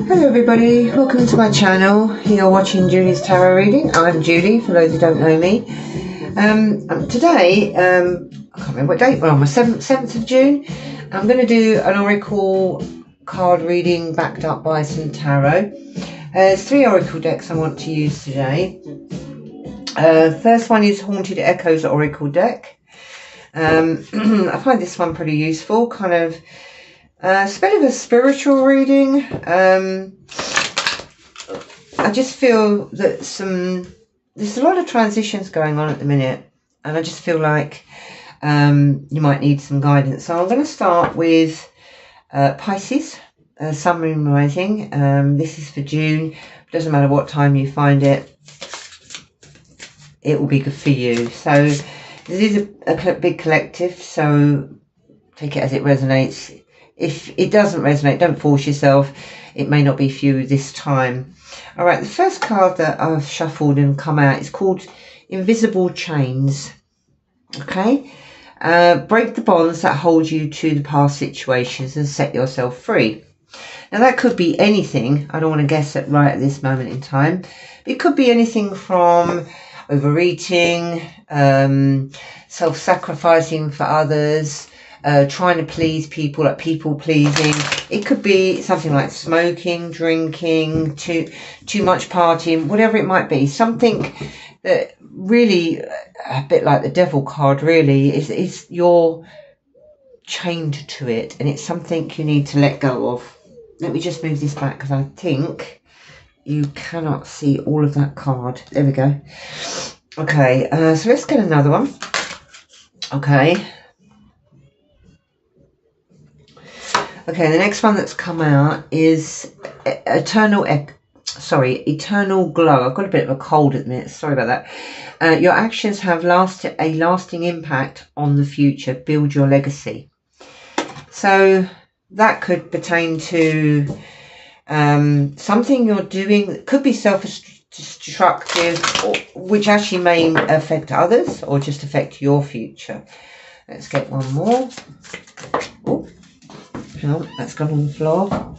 Hello everybody, welcome to my channel. You're watching Julie's Tarot Reading. I'm Julie, for those who don't know me. Today, I can't remember what date we're on, 7th of June. I'm going to do an oracle card reading backed up by some tarot. There's 3 oracle decks I want to use today. First one is Haunted Echoes Oracle deck. I find this one pretty useful, kind of it's a bit of a spiritual reading. I just feel that there's a lot of transitions going on at the minute, and I just feel like you might need some guidance. So I'm going to start with Pisces, Sun, Moon, Rising. This is for June. Doesn't matter what time you find it, it will be good for you. So this is a big collective, so take it as it resonates. If it doesn't resonate, don't force yourself. It may not be for you this time. All right, the first card that I've shuffled and come out is called Invisible Chains. Okay, break the bonds that hold you to the past situations and set yourself free. Now that could be anything. I don't want to guess it right at this moment in time. It could be anything from overeating, self-sacrificing for others, trying to please people, like people pleasing. It could be something like smoking, drinking, too much partying, whatever it might be. Something that really, a bit like the devil card really, is you're chained to it, and it's something you need to let go of. Let me just move this back because I think you cannot see all of that card. There we go. Okay, so let's get another one. Okay, the next one that's come out is Eternal Glow. I've got a bit of a cold at the minute. Sorry about that. Your actions have a lasting impact on the future. Build your legacy. So that could pertain to something you're doing that could be self-destructive, which actually may affect others or just affect your future. Let's get one more. Oh, hang on, that's gone on the floor.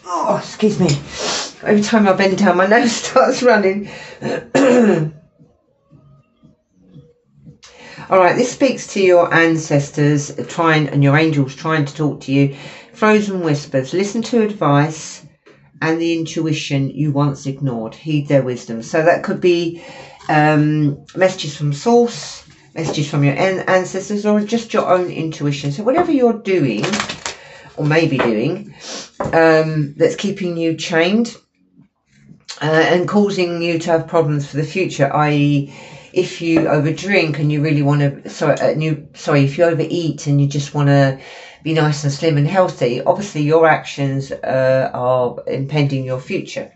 Oh, excuse me. Every time I bend down, my nose starts running. All right, this speaks to your ancestors and your angels trying to talk to you. Frozen whispers. Listen to advice and the intuition you once ignored. Heed their wisdom. So that could be messages from source, messages from your ancestors, or just your own intuition. So whatever you're doing or maybe doing that's keeping you chained and causing you to have problems for the future, i.e. if you overdrink and you really want to, if you overeat and you just want to be nice and slim and healthy, obviously your actions are impeding your future.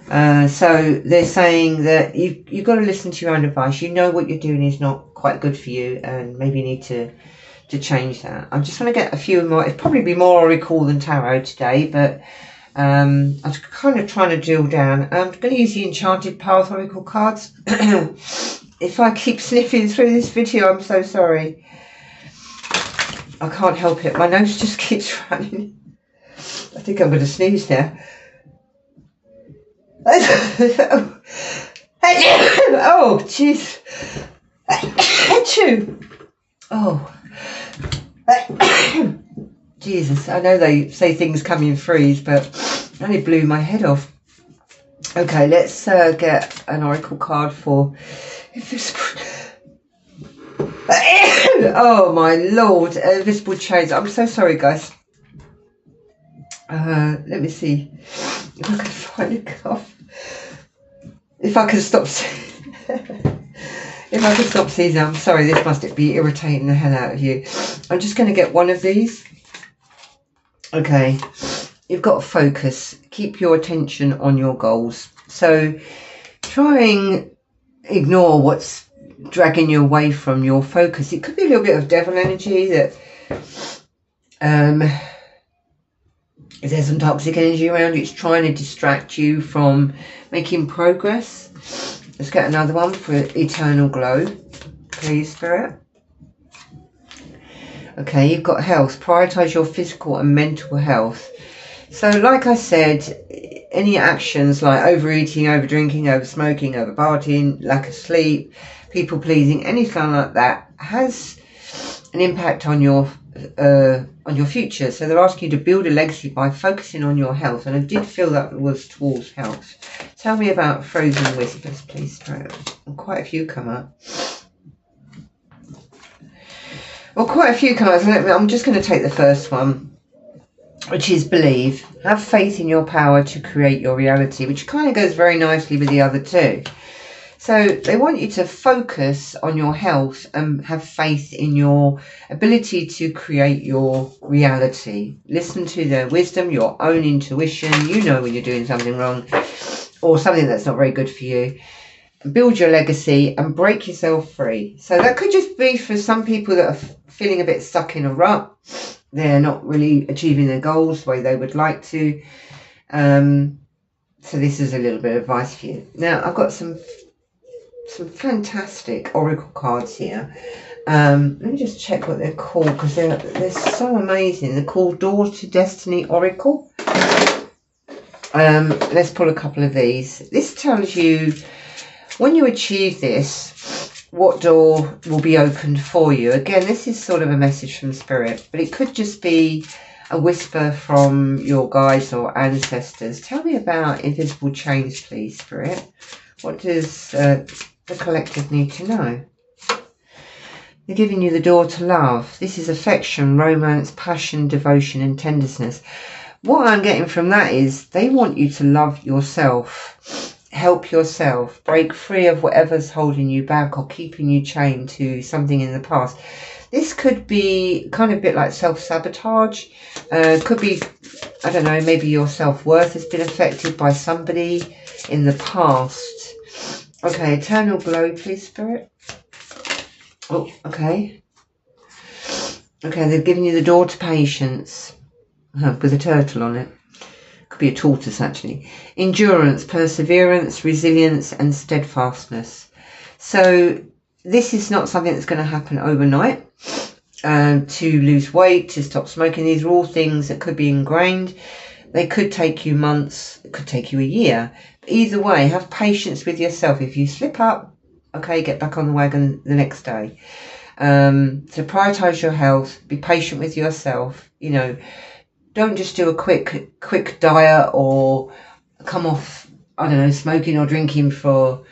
So they're saying that you've got to listen to your own advice. You know what you're doing is not quite good for you, and maybe you need to change that. I just want to get a few more. It'd probably be more oracle than tarot today, but I'm kind of trying to drill down. I'm going to use the Enchanted Path oracle cards. If I keep sniffing through this video, I'm so sorry. I can't help it. My nose just keeps running. I think I'm going to sneeze now. Oh, jeez. Oh. Jesus, I know they say things come in threes, but it only blew my head off. Okay, let's get an oracle card for invisible. Oh my lord, invisible chains. I'm so sorry, guys. Let me see if I can find a cough. If I can stop sneezing. I'm sorry, this must be irritating the hell out of you. I'm just going to get one of these. Okay, you've got to focus. Keep your attention on your goals. So try and ignore what's dragging you away from your focus. It could be a little bit of devil energy, that if there's some toxic energy around you, it's trying to distract you from making progress. Let's get another one for Eternal Glow, please, Spirit. Okay, you've got health. Prioritise your physical and mental health. So like I said, any actions like overeating, over drinking, over smoking, over partying, lack of sleep, people pleasing, anything like that has an impact on your future. So they're asking you to build a legacy by focusing on your health, and I did feel that was towards health. Tell me about frozen whispers, please, Spirit. Quite a few come up. Well, quite a few come up. I'm just going to take the first one, which is believe. Have faith in your power to create your reality, which kind of goes very nicely with the other two. So they want you to focus on your health and have faith in your ability to create your reality. Listen to their wisdom, your own intuition. You know when you're doing something wrong or something that's not very good for you. Build your legacy and break yourself free. So that could just be for some people that are feeling a bit stuck in a rut. They're not really achieving their goals the way they would like to. So this is a little bit of advice for you. Now, I've got some fantastic oracle cards here. Let me just check what they're called, because they're so amazing. They're called Doors to Destiny Oracle. Let's pull a couple of these. This tells you when you achieve this, what door will be opened for you. Again, this is sort of a message from Spirit, but it could just be a whisper from your guides or ancestors. Tell me about invisible chains, please, Spirit. What does the collective need to know? They're giving you the door to love. This is affection, romance, passion, devotion, and tenderness. What I'm getting from that is they want you to love yourself, help yourself, break free of whatever's holding you back or keeping you chained to something in the past. This could be kind of a bit like self-sabotage. Could be, I don't know, maybe your self-worth has been affected by somebody in the past. Okay, eternal glow, please, Spirit. Oh, okay. Okay, they've given you the door to patience with a turtle on it. Could be a tortoise, actually. Endurance, perseverance, resilience, and steadfastness. So this is not something that's going to happen overnight. To lose weight, to stop smoking, these are all things that could be ingrained. They could take you months, it could take you a year. But either way, have patience with yourself. If you slip up, okay, get back on the wagon the next day. So prioritise your health, be patient with yourself. You know, don't just do a quick diet or come off, I don't know, smoking or drinking for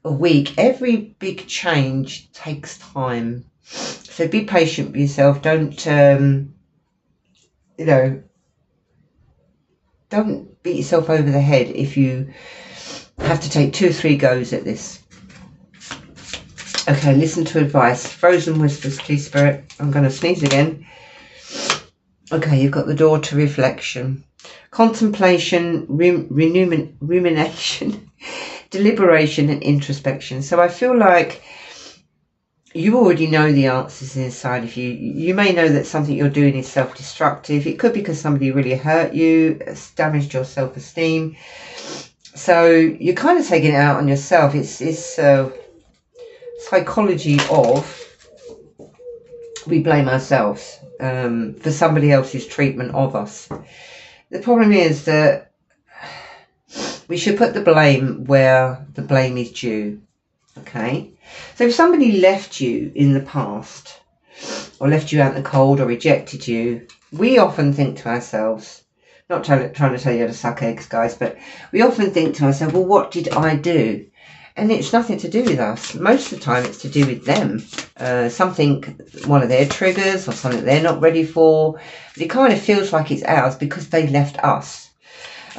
a week. Every big change takes time. So be patient with yourself. Don't, don't beat yourself over the head if you have to take 2 or 3 goes at this. Okay, listen to advice. Frozen whispers, please, Spirit. I'm going to sneeze again. Okay, you've got the door to reflection. Contemplation, rumination, deliberation and introspection. So I feel like you already know the answers inside of you. You may know that something you're doing is self-destructive. It could be because somebody really hurt you, it's damaged your self-esteem. So you're kind of taking it out on yourself. It's psychology of we blame ourselves for somebody else's treatment of us. The problem is that we should put the blame where the blame is due. Okay, so if somebody left you in the past or left you out in the cold or rejected you, we often think to ourselves, not trying to tell you how to suck eggs, guys, but we often think to ourselves, well, what did I do? And it's nothing to do with us. Most of the time it's to do with them. Something, one of their triggers or something they're not ready for. But it kind of feels like it's ours because they left us.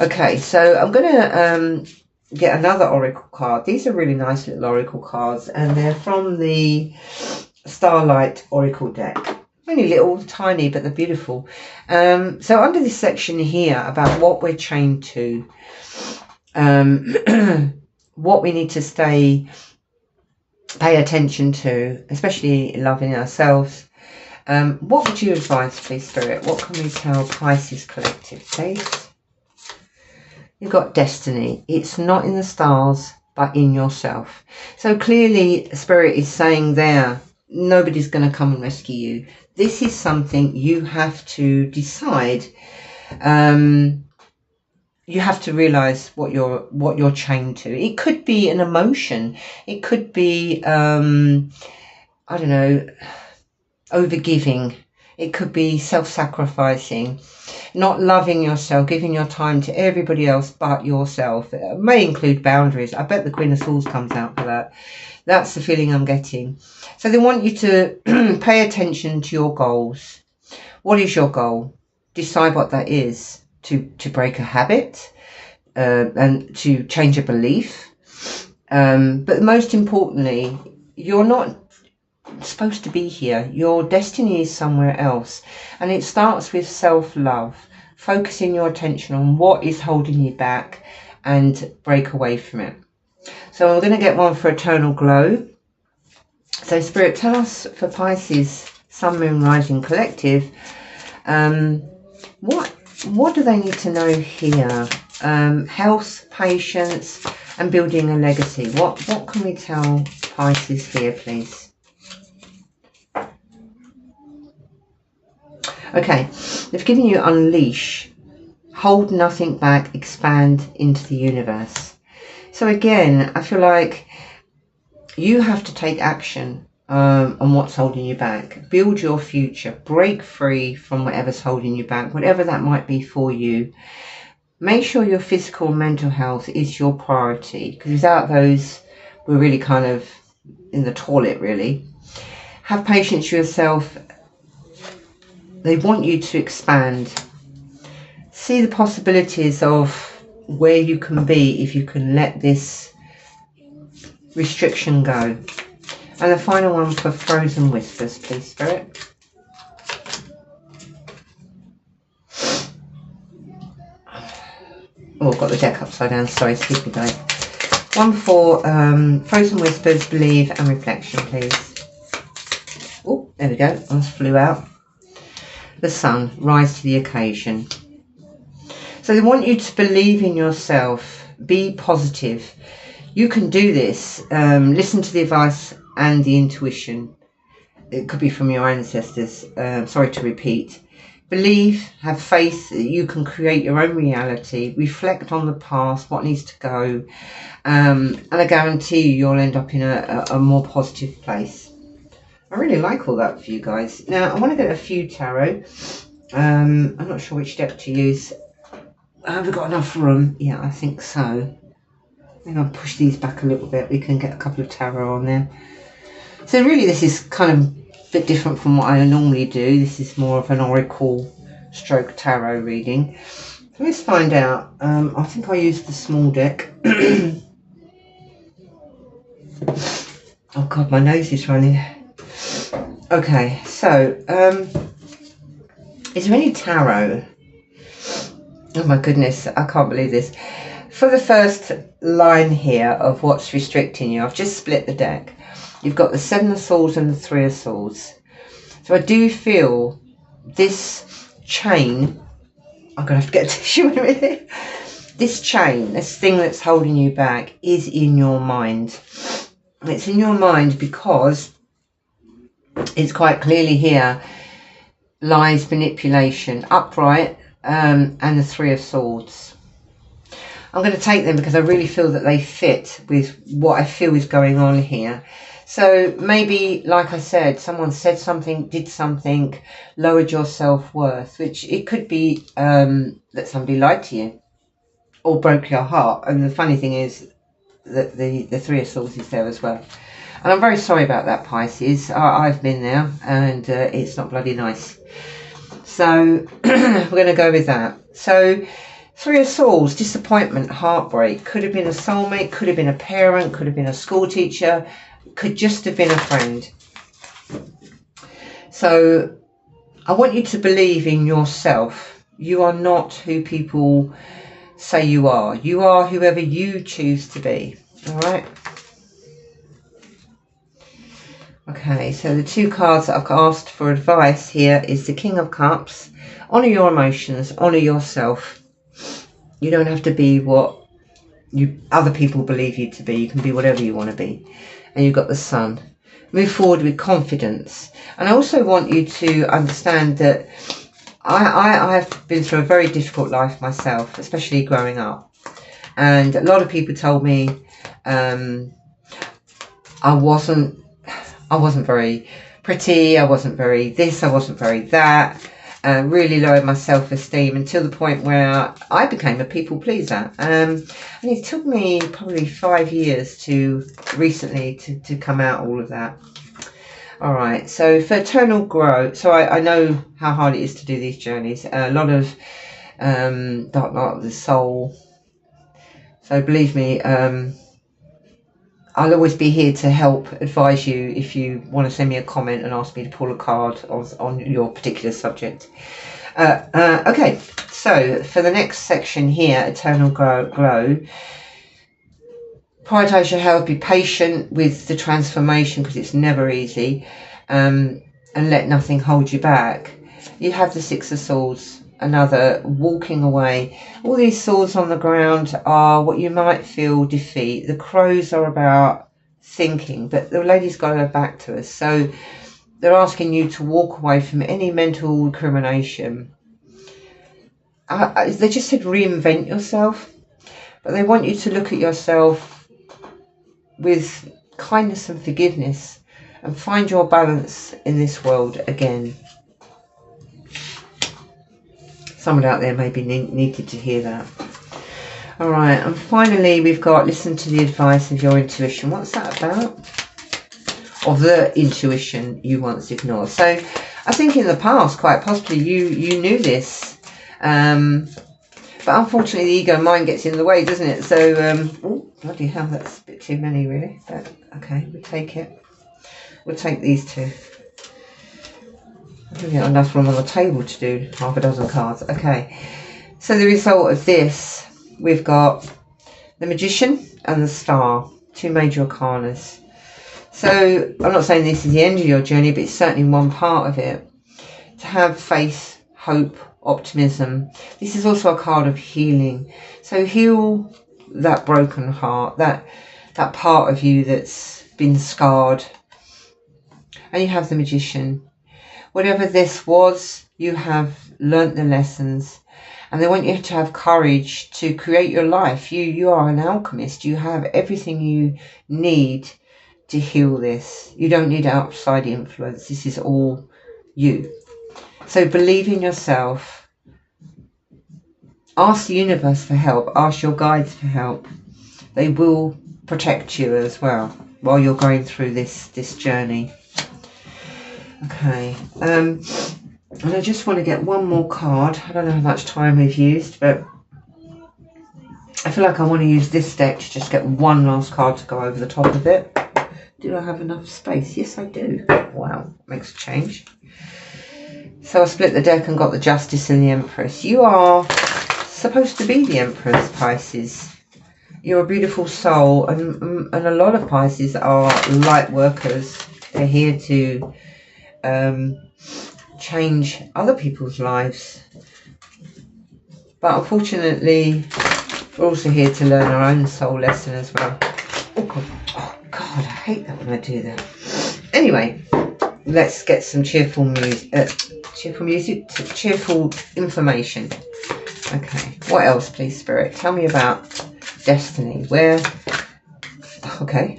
Okay, so I'm going to get another oracle card. These are really nice little oracle cards, and they're from the Starlight Oracle deck. Only little, tiny, but they're beautiful. So under this section here about what we're chained to, what we need to pay attention to, especially in loving ourselves. What would you advise, please, Spirit? What can we tell Pisces Collective, please? You've got destiny. It's not in the stars, but in yourself. So clearly, Spirit is saying there, nobody's going to come and rescue you. this is something you have to decide. You have to realize what you're chained to. It could be an emotion. It could be, I don't know, overgiving. It could be self-sacrificing, not loving yourself, giving your time to everybody else but yourself. It may include boundaries. I bet the Queen of Swords comes out for that. That's the feeling I'm getting. So they want you to pay attention to your goals. What is your goal? Decide what that is. To break a habit and to change a belief. But most importantly, you're not supposed to be here. Your destiny is somewhere else. And it starts with self-love. Focusing your attention on what is holding you back and break away from it. So I'm going to get one for Eternal Glow. So Spirit, tell us for Pisces, Sun, Moon, Rising Collective, what do they need to know here? Health, patience, and building a legacy. What can we tell Pisces here, please? Okay, they've given you unleash, hold nothing back, expand into the universe. So again, I feel like you have to take action on what's holding you back. Build your future. Break free from whatever's holding you back, whatever that might be for you. Make sure your physical and mental health is your priority, because without those, we're really kind of in the toilet, really. Have patience with yourself. They want you to expand. See the possibilities of where you can be if you can let this restriction go. And the final one for Frozen Whispers, please, Spirit. Oh, I've got the deck upside down. Sorry, excuse me, guys. One for Frozen Whispers, Believe, and Reflection, please. Oh, there we go. One flew out. The Sun, rise to the occasion. So they want you to believe in yourself. Be positive. You can do this. Listen to the advice and the intuition. It could be from your ancestors. Sorry to repeat. Believe, have faith that you can create your own reality. Reflect on the past, what needs to go. And I guarantee you'll end up in a more positive place. I really like all that for you guys. Now, I want to get a few tarot. I'm not sure which deck to use. Have we got enough room? Yeah, I think so. I think I'll push these back a little bit. We can get a couple of tarot on there. So really this is kind of a bit different from what I normally do. This is more of an oracle stroke tarot reading. So let's find out. I think I used the small deck. Oh God, my nose is running. Okay, so is there any tarot? Oh my goodness, I can't believe this. For the first line here of what's restricting you, I've just split the deck. You've got the Seven of Swords and the Three of Swords. So I do feel this chain, I'm going to have to get a tissue in a minute. This chain, this thing that's holding you back is in your mind. It's in your mind because it's quite clearly here, lies, manipulation, upright, and the Three of Swords. I'm going to take them because I really feel that they fit with what I feel is going on here. So maybe, like I said, someone said something, did something, lowered your self-worth, which it could be that somebody lied to you or broke your heart. And the funny thing is that the Three of Swords is there as well. And I'm very sorry about that, Pisces. I've been there and it's not bloody nice. So we're going to go with that. So Three of Swords, disappointment, heartbreak. Could have been a soulmate, could have been a parent, could have been a school teacher, could just have been a friend. So I want you to believe in yourself. You are not who people say you are. You are whoever you choose to be. All right. Okay, so the two cards that I've asked for advice here is the King of Cups. Honour your emotions, honour yourself. You don't have to be what other people believe you to be. You can be whatever you want to be. And you've got the Sun. move forward with confidence. And I also want you to understand that I've been through a very difficult life myself, especially growing up. And a lot of people told me I wasn't very pretty, I wasn't very this, I wasn't very that. Really lowered my self-esteem until the point where I became a people pleaser. And it took me probably 5 years to recently to come out all of that. All right, so for eternal growth, so I know how hard it is to do these journeys. A lot of dark night of the soul. So believe me, I'll always be here to help advise you if you want to send me a comment and ask me to pull a card on your particular subject. Okay, so for the next section here, Eternal Glow, prioritise your health, be patient with the transformation because it's never easy, and let nothing hold you back. You have the Six of Swords, another walking away. All these swords on the ground are what you might feel defeat. The crows are about thinking, but the lady's got her back to us. So they're asking you to walk away from any mental recrimination. They just said reinvent yourself, but they want you to look at yourself with kindness and forgiveness and find your balance in this world again. Someone out there maybe needed to hear that. All right, and finally we've got listen to the advice of your intuition. What's that about? Of the intuition you once ignored. So I think in the past, quite possibly, you knew this. But unfortunately the ego mind gets in the way, doesn't it? So, oh, bloody hell, that's a bit too many really. But okay, we'll take it. We'll take these two. We've got enough room on the table to do half a dozen cards. Okay, so the result of this, we've got the Magician and the Star, two major arcanas. So I'm not saying this is the end of your journey, but it's certainly one part of it. To have faith, hope, optimism. This is also a card of healing. So heal that broken heart, that part of you that's been scarred. And you have the Magician. Whatever this was, you have learnt the lessons, and they want you to have courage to create your life. You are an alchemist. You have everything you need to heal this. You don't need outside influence. This is all you. So believe in yourself. Ask the universe for help. Ask your guides for help. They will protect you as well while you're going through this journey. Okay, and I just want to get one more card. I don't know how much time we've used, but I feel like I want to use this deck to just get one last card to go over the top of it. Do I have enough space? Yes, I do. Wow, makes a change. So I split the deck and got the Justice and the Empress. You are supposed to be the Empress, Pisces. You're a beautiful soul, and a lot of Pisces are light workers. They're here to change other people's lives, but unfortunately we're also here to learn our own soul lesson as well. Oh God, I hate that when I do that. Anyway, let's get some cheerful information. Okay, what else, please, Spirit? Tell me about destiny. Where? Okay.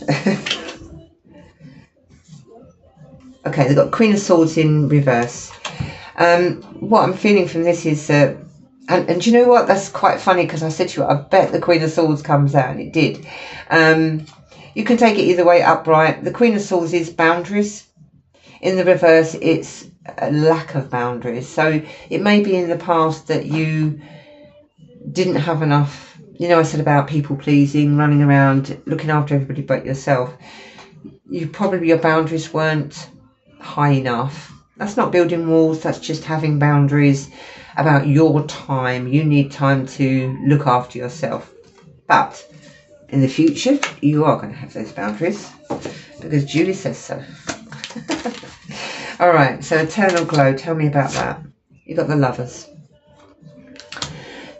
Okay, they've got Queen of Swords in reverse. What I'm feeling from this is, and do you know what? That's quite funny because I said to you, I bet the Queen of Swords comes out, and it did. You can take it either way, upright. The Queen of Swords is boundaries. In the reverse, it's a lack of boundaries. So it may be in the past that you didn't have enough. You know, I said about people pleasing, running around, looking after everybody but yourself. Your boundaries weren't high enough. That's not building walls, that's just having boundaries about your time. You need time to look after yourself. But in the future, you are going to have those boundaries because Julie says so. All right, so Eternal Glow, tell me about that. You've got the Lovers.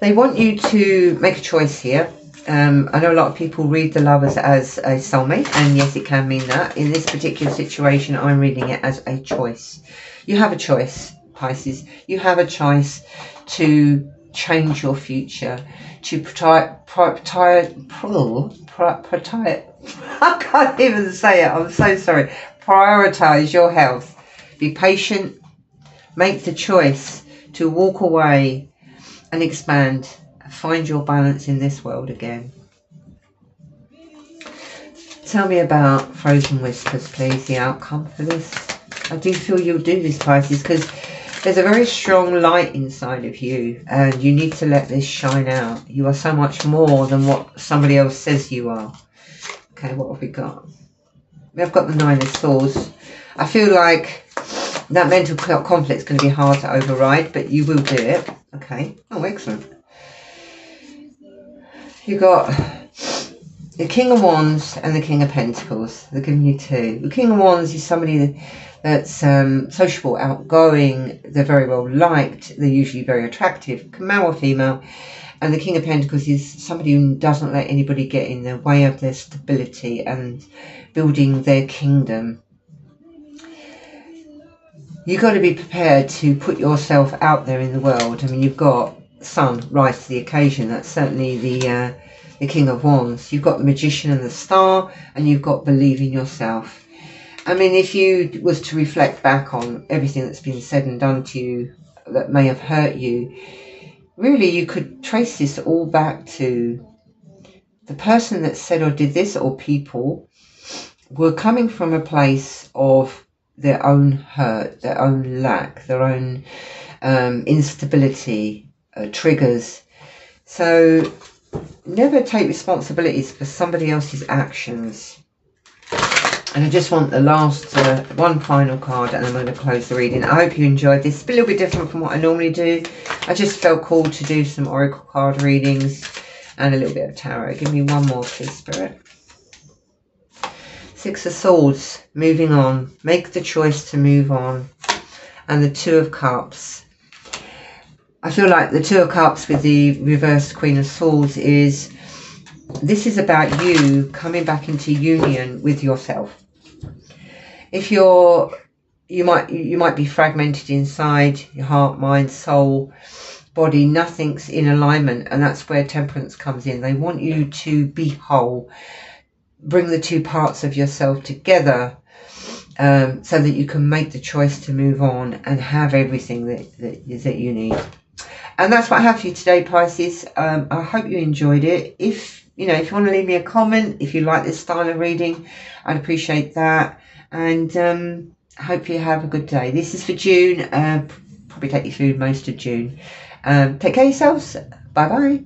They want you to make a choice here. I know a lot of people read the lovers as a soulmate, and yes, it can mean that. In this particular situation, I'm reading it as a choice. You have a choice, Pisces. You have a choice to change your future, to I can't even say it, I'm so sorry. Prioritize your health. Be patient. Make the choice to walk away and expand. Find your balance in this world again. Tell me about Frozen Whispers, please, the outcome for this. I do feel you'll do this, Pisces, because there's a very strong light inside of you, and you need to let this shine out. You are so much more than what somebody else says you are. Okay, what have we got? We've got the Nine of Swords. I feel like that mental conflict is going to be hard to override, but you will do it. Okay. Oh, excellent. You got the King of Wands and the King of Pentacles. They're giving you two. The King of Wands is somebody that's sociable, outgoing. They're very well liked. They're usually very attractive, male or female. And the King of Pentacles is somebody who doesn't let anybody get in the way of their stability and building their kingdom. You've got to be prepared to put yourself out there in the world. I mean, you've got Sun, rise to the occasion. That's certainly the King of Wands. You've got the Magician and the Star, and you've got believe in yourself. I mean, if you was to reflect back on everything that's been said and done to you that may have hurt you, really you could trace this all back to the person that said or did this, or people were coming from a place of their own hurt, their own lack, their own instability, triggers. So never take responsibilities for somebody else's actions. And I just want the last one final card, and I'm going to close the reading. I hope you enjoyed this. It's a little bit different from what I normally do. I just felt called to do some oracle card readings and a little bit of tarot. Give me one more, please, Spirit. Six of Swords, moving on. Make the choice to move on. And the Two of Cups. I feel like the Two of Cups with the reversed Queen of Swords is, this is about you coming back into union with yourself. If you might be fragmented inside, your heart, mind, soul, body, nothing's in alignment, and that's where Temperance comes in. They want you to be whole. Bring the two parts of yourself together so that you can make the choice to move on and have everything that you need. And that's what I have for you today, Pisces. I hope you enjoyed it. If you want to leave me a comment, if you like this style of reading, I'd appreciate that. And I hope you have a good day. This is for June. Probably take you through most of June. Take care of yourselves. Bye-bye.